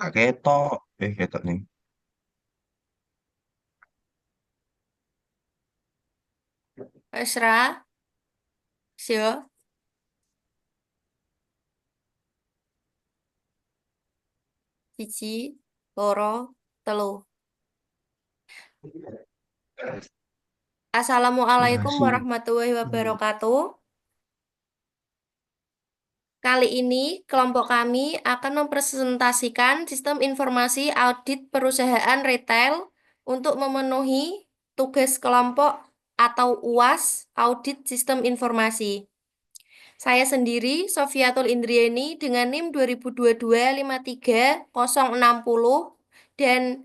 Gak ketok. Ketok nih. Esra, sio, siji, loro, telu. Assalamualaikum Masih. warahmatullahi wabarakatuh. Kali ini kelompok kami akan mempresentasikan sistem informasi audit perusahaan retail untuk memenuhi tugas kelompok atau UAS audit sistem informasi. Saya sendiri, Sofiatul Indriani, dengan NIM 2022-53060 dan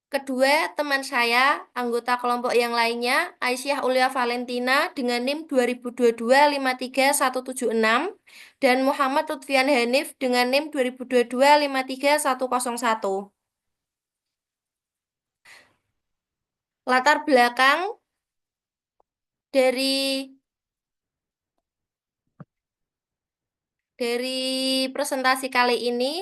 kedua teman saya, anggota kelompok yang lainnya, Aisyah Ulia Valentina dengan NIM 2022-53176 dan Muhammad Lutfian Hanif dengan NIM 2022-53101. Latar belakang dari dari presentasi kali ini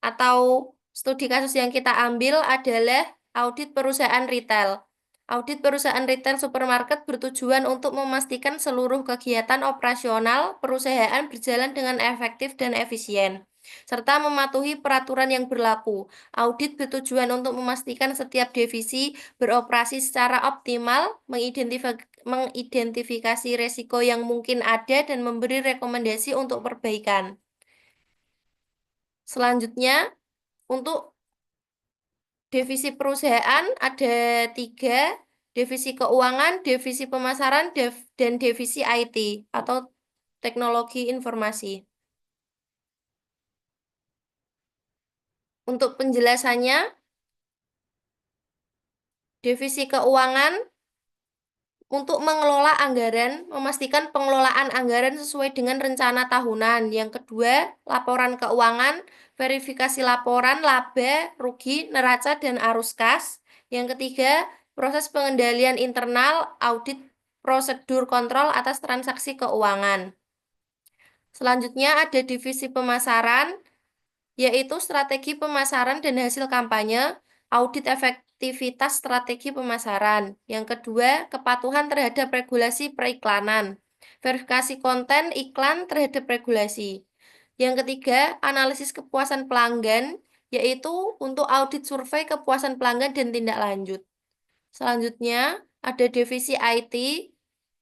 atau studi kasus yang kita ambil adalah audit perusahaan retail. Audit perusahaan retail supermarket bertujuan untuk memastikan seluruh kegiatan operasional perusahaan berjalan dengan efektif dan efisien, serta mematuhi peraturan yang berlaku. Audit bertujuan untuk memastikan setiap divisi beroperasi secara optimal, mengidentifikasi resiko yang mungkin ada, dan memberi rekomendasi untuk perbaikan. Selanjutnya, untuk divisi perusahaan ada tiga, divisi keuangan, divisi pemasaran, dan divisi IT atau teknologi informasi. Untuk penjelasannya, divisi keuangan untuk mengelola anggaran, memastikan pengelolaan anggaran sesuai dengan rencana tahunan. Yang kedua, laporan keuangan, verifikasi laporan laba, rugi, neraca, dan arus kas. Yang ketiga, proses pengendalian internal, audit prosedur kontrol atas transaksi keuangan. Selanjutnya ada divisi pemasaran, yaitu strategi pemasaran dan hasil kampanye, audit efektivitas strategi pemasaran. Yang kedua, kepatuhan terhadap regulasi periklanan, verifikasi konten iklan terhadap regulasi. Yang ketiga, analisis kepuasan pelanggan, yaitu untuk audit survei kepuasan pelanggan dan tindak lanjut. Selanjutnya, ada divisi IT.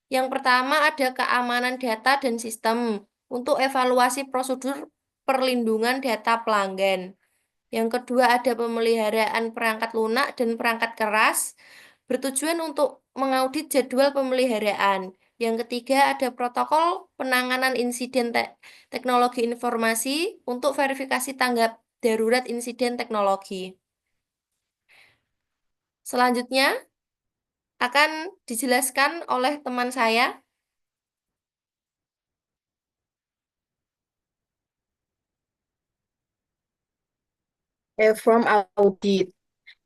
Yang pertama ada keamanan data dan sistem untuk evaluasi prosedur perlindungan data pelanggan. Yang kedua ada pemeliharaan perangkat lunak dan perangkat keras bertujuan untuk mengaudit jadwal pemeliharaan. Yang ketiga ada protokol penanganan insiden teknologi informasi untuk verifikasi tanggap darurat insiden teknologi. Selanjutnya akan dijelaskan oleh teman saya. From Audit.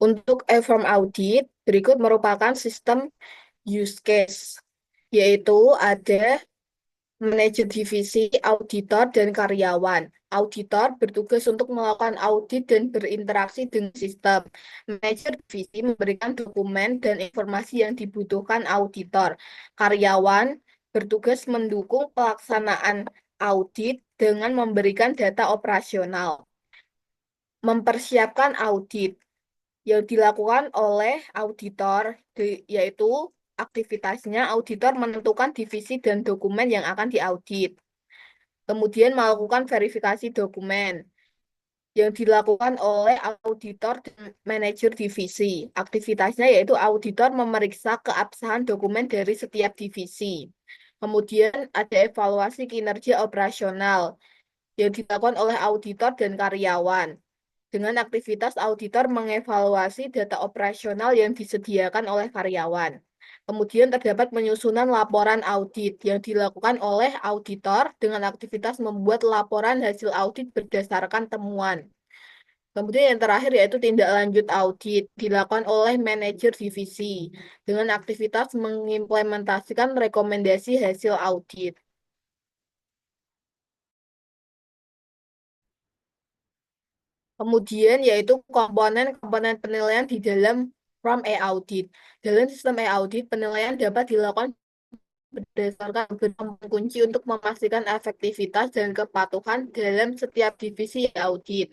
Untuk from Audit, berikut merupakan sistem use case, yaitu ada manajer divisi, auditor, dan karyawan. Auditor bertugas untuk melakukan audit dan berinteraksi dengan sistem. Manajer divisi memberikan dokumen dan informasi yang dibutuhkan auditor. Karyawan bertugas mendukung pelaksanaan audit dengan memberikan data operasional. Mempersiapkan audit yang dilakukan oleh auditor, yaitu aktivitasnya auditor menentukan divisi dan dokumen yang akan diaudit. Kemudian melakukan verifikasi dokumen yang dilakukan oleh auditor dan manajer divisi. Aktivitasnya yaitu auditor memeriksa keabsahan dokumen dari setiap divisi. Kemudian ada evaluasi kinerja operasional yang dilakukan oleh auditor dan karyawan. Dengan aktivitas auditor mengevaluasi data operasional yang disediakan oleh karyawan. Kemudian terdapat penyusunan laporan audit yang dilakukan oleh auditor dengan aktivitas membuat laporan hasil audit berdasarkan temuan. Kemudian yang terakhir yaitu tindak lanjut audit dilakukan oleh manajer divisi dengan aktivitas mengimplementasikan rekomendasi hasil audit. Kemudian yaitu komponen-komponen penilaian di dalam from e-audit. Dalam sistem e-audit, penilaian dapat dilakukan berdasarkan beberapa kunci untuk memastikan efektivitas dan kepatuhan dalam setiap divisi audit.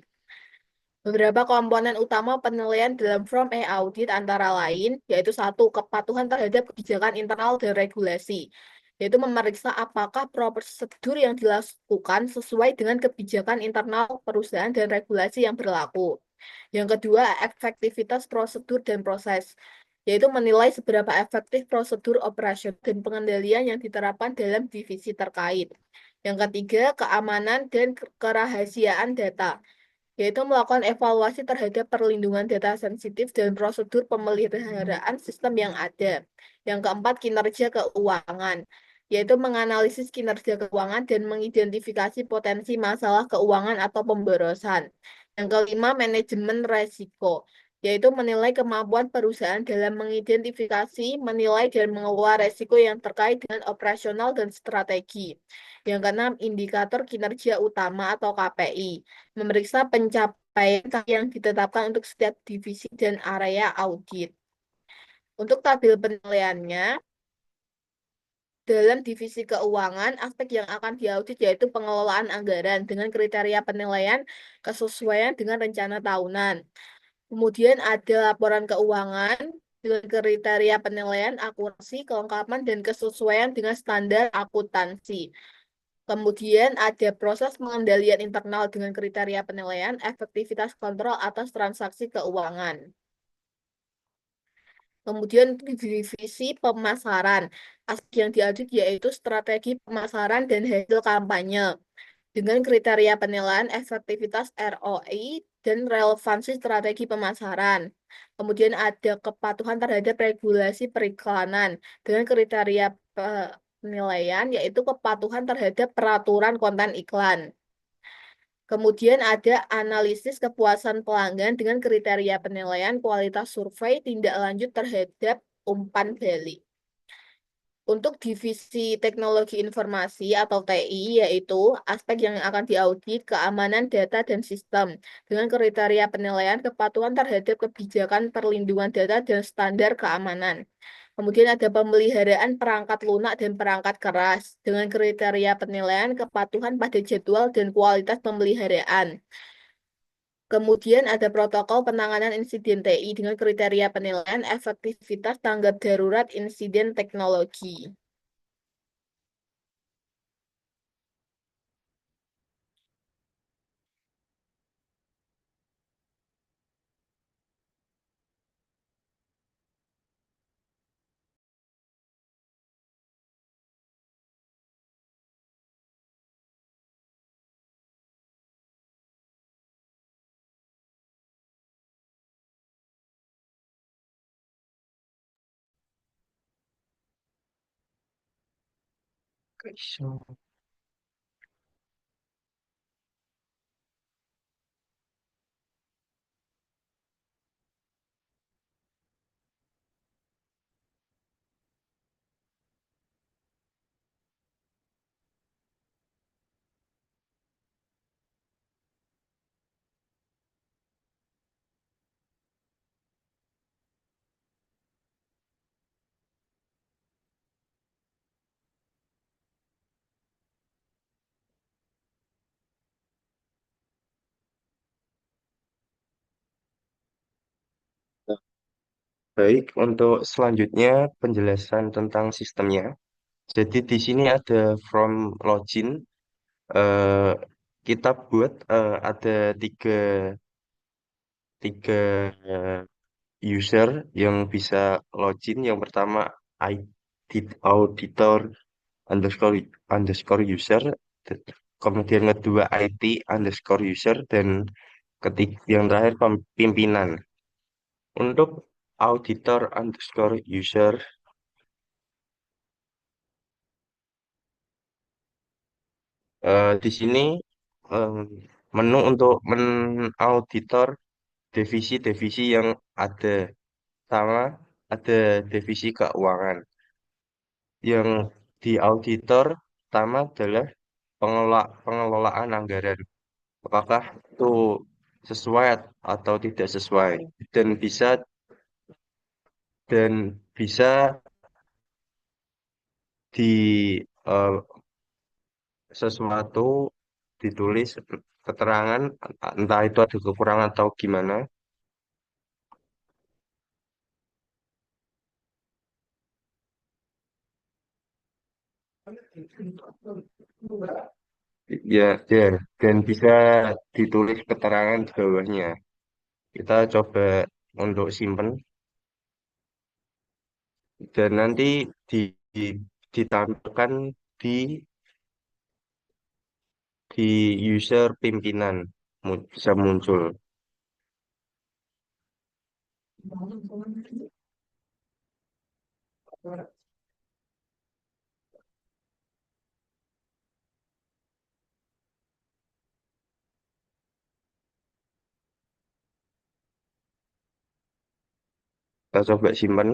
Beberapa komponen utama penilaian dalam form e-audit antara lain, yaitu satu, kepatuhan terhadap kebijakan internal dan regulasi, yaitu memeriksa apakah prosedur yang dilakukan sesuai dengan kebijakan internal perusahaan dan regulasi yang berlaku. Yang kedua, efektivitas prosedur dan proses, yaitu menilai seberapa efektif prosedur operasi dan pengendalian yang diterapkan dalam divisi terkait. Yang ketiga, keamanan dan kerahasiaan data, yaitu melakukan evaluasi terhadap perlindungan data sensitif dan prosedur pemeliharaan sistem yang ada. Yang keempat, kinerja keuangan, yaitu menganalisis kinerja keuangan dan mengidentifikasi potensi masalah keuangan atau pemborosan. Yang kelima, manajemen resiko, yaitu menilai kemampuan perusahaan dalam mengidentifikasi, menilai, dan mengelola resiko yang terkait dengan operasional dan strategi. Yang keenam, indikator kinerja utama atau KPI, memeriksa pencapaian yang ditetapkan untuk setiap divisi dan area audit. Untuk tabel penilaiannya, dalam divisi keuangan, aspek yang akan diaudit yaitu pengelolaan anggaran dengan kriteria penilaian kesesuaian dengan rencana tahunan. Kemudian ada laporan keuangan dengan kriteria penilaian akurasi, kelengkapan, dan kesesuaian dengan standar akuntansi. Kemudian ada proses pengendalian internal dengan kriteria penilaian efektivitas kontrol atas transaksi keuangan. Kemudian divisi pemasaran. Aspek yang diaudit yaitu strategi pemasaran dan hasil kampanye dengan kriteria penilaian efektivitas ROI dan relevansi strategi pemasaran. Kemudian ada kepatuhan terhadap regulasi periklanan dengan kriteria penilaian yaitu kepatuhan terhadap peraturan konten iklan. Kemudian ada analisis kepuasan pelanggan dengan kriteria penilaian kualitas survei tindak lanjut terhadap umpan balik. Untuk divisi teknologi informasi atau TI, yaitu aspek yang akan diaudit keamanan data dan sistem dengan kriteria penilaian kepatuhan terhadap kebijakan perlindungan data dan standar keamanan. Kemudian ada pemeliharaan perangkat lunak dan perangkat keras dengan kriteria penilaian kepatuhan pada jadwal dan kualitas pemeliharaan. Kemudian ada protokol penanganan insiden TI dengan kriteria penilaian efektivitas tanggap darurat insiden teknologi. Oke, so, baik, untuk selanjutnya penjelasan tentang sistemnya. Jadi di sini ada from login. eh, kita buat ada tiga eh, user yang bisa login. Yang pertama auditor underscore underscore user. Kemudian kedua IT underscore user dan ketiga yang terakhir pimpinan. Untuk auditor underscore user, di sini em, menu untuk menauditor divisi-divisi yang ada, sama ada divisi keuangan. Yang di auditor pertama adalah pengelolaan anggaran. Apakah itu sesuai atau tidak sesuai dan bisa di sesuatu ditulis keterangan entah itu ada kekurangan atau gimana. Ya, ya, dan bisa ditulis keterangan di bawahnya. Kita coba untuk simpen dan nanti ditampilkan di di user pimpinan bisa muncul. Kita coba simpen.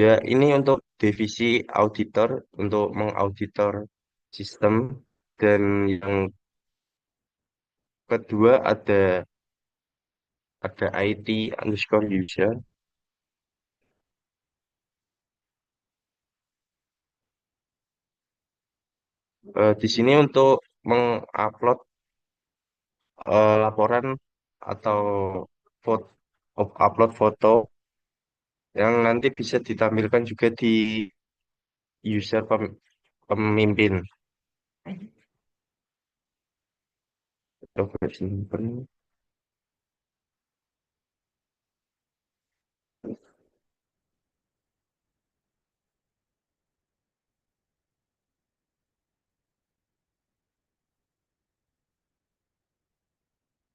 Ya, ini untuk divisi auditor untuk mengauditor sistem dan yang kedua ada IT underscore user. Di sini untuk mengupload laporan atau foto, upload foto yang nanti bisa ditampilkan juga di user pemimpin. Coba simpen.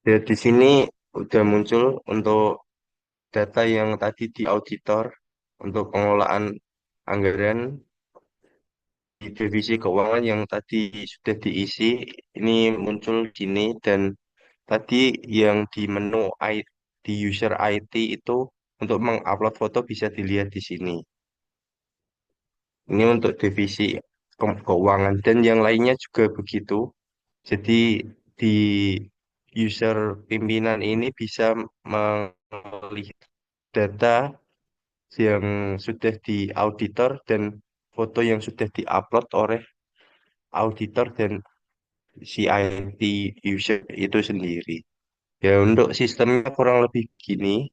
Ya, di sini udah muncul untuk data yang tadi di auditor untuk pengelolaan anggaran di divisi keuangan yang tadi sudah diisi ini muncul di sini dan tadi yang di menu di user IT itu untuk mengupload foto bisa dilihat di sini. Ini untuk divisi keuangan dan yang lainnya juga begitu. Jadi di user pimpinan ini bisa melihat data yang sudah di auditor dan foto yang sudah diupload oleh auditor dan si IT user itu sendiri. Ya untuk sistemnya kurang lebih gini.